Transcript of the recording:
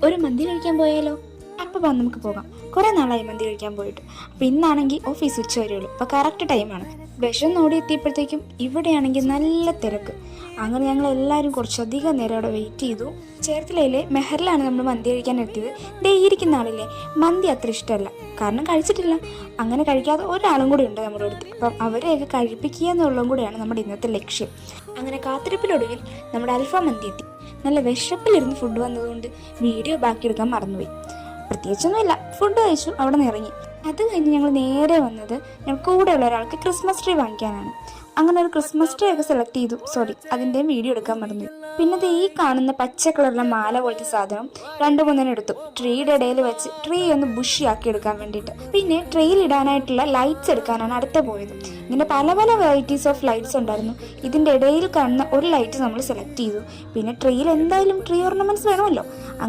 ഒരു മന്തി കഴിക്കാൻ പോയാലോ? അപ്പോൾ നമുക്ക് പോകാം. കുറേ നാളായി മന്തി കഴിക്കാൻ പോയിട്ട്. അപ്പോൾ ഇന്നാണെങ്കിൽ ഓഫീസ് ഉച്ച വരെയുള്ളൂ. അപ്പോൾ കറക്റ്റ് ടൈമാണ്. വിഷം എത്തിയപ്പോഴത്തേക്കും ഇവിടെയാണെങ്കിൽ നല്ല തിരക്ക്. അങ്ങനെ ഞങ്ങൾ എല്ലാവരും കുറച്ചധികം നേരം അവിടെ വെയിറ്റ് ചെയ്തു. ചേർത്തലയിലെ മെഹറിലാണ് നമ്മൾ മന്തി കഴിക്കാൻ എത്തിയത്. ദേ ഇരിക്കുന്ന ആളില്ലേ, മന്തി അത്ര ഇഷ്ടമല്ല, കാരണം കഴിച്ചിട്ടില്ല. അങ്ങനെ കഴിക്കാതെ ഒരാളും കൂടി ഉണ്ട് നമ്മുടെ അടുത്ത്. അപ്പം അവരെയൊക്കെ കഴിപ്പിക്കുക എന്നുള്ളതും കൂടിയാണ് നമ്മുടെ ഇന്നത്തെ ലക്ഷ്യം. അങ്ങനെ കാത്തിരിപ്പിലൊടുവിൽ നമ്മുടെ അൽഫാം മന്തി എത്തി. നല്ല വിശപ്പിലിരുന്ന് ഫുഡ് വന്നതുകൊണ്ട് വീഡിയോ ബാക്കിയെടുക്കാൻ മറന്നുപോയി. പ്രത്യേകിച്ചൊന്നുമില്ല, ഫുഡ് കഴിച്ചു, അവിടെ നിന്ന് ഇറങ്ങി. അത് കഴിഞ്ഞ് ഞങ്ങൾ നേരെ വന്നത് ഞങ്ങൾ കൂടെയുള്ള ഒരാൾക്ക് ക്രിസ്മസ് ട്രീ വാങ്ങിക്കാനാണ്. അങ്ങനെ ഒരു ക്രിസ്മസ് ട്രീ ഒക്കെ സെലക്ട് ചെയ്തു. സോറി, അതിൻ്റെ വീഡിയോ എടുക്കാൻ മറന്നു. പിന്നെ ഈ കാണുന്ന പച്ച കളറിലെ മാല പോലത്തെ സാധനം 2-3 എടുത്തു. ട്രീയുടെ ഇടയിൽ വെച്ച് ട്രീ ഒന്ന് ബുഷിയാക്കി എടുക്കാൻ വേണ്ടിയിട്ട്. പിന്നെ ട്രീയിൽ ഇടാനായിട്ടുള്ള ലൈറ്റ്സ് എടുക്കാനാണ് അടുത്ത പോയത്. ഇങ്ങനെ പല പല വെറൈറ്റീസ് ഓഫ് ലൈറ്റ്സ് ഉണ്ടായിരുന്നു. ഇതിൻ്റെ ഇടയിൽ കാണുന്ന ഒരു ലൈറ്റ് നമ്മൾ സെലക്ട് ചെയ്തു. പിന്നെ ട്രീയിൽ എന്തായാലും ട്രീ ഓർണമെന്റ്സ് വേണമല്ലോ. അങ്ങനെ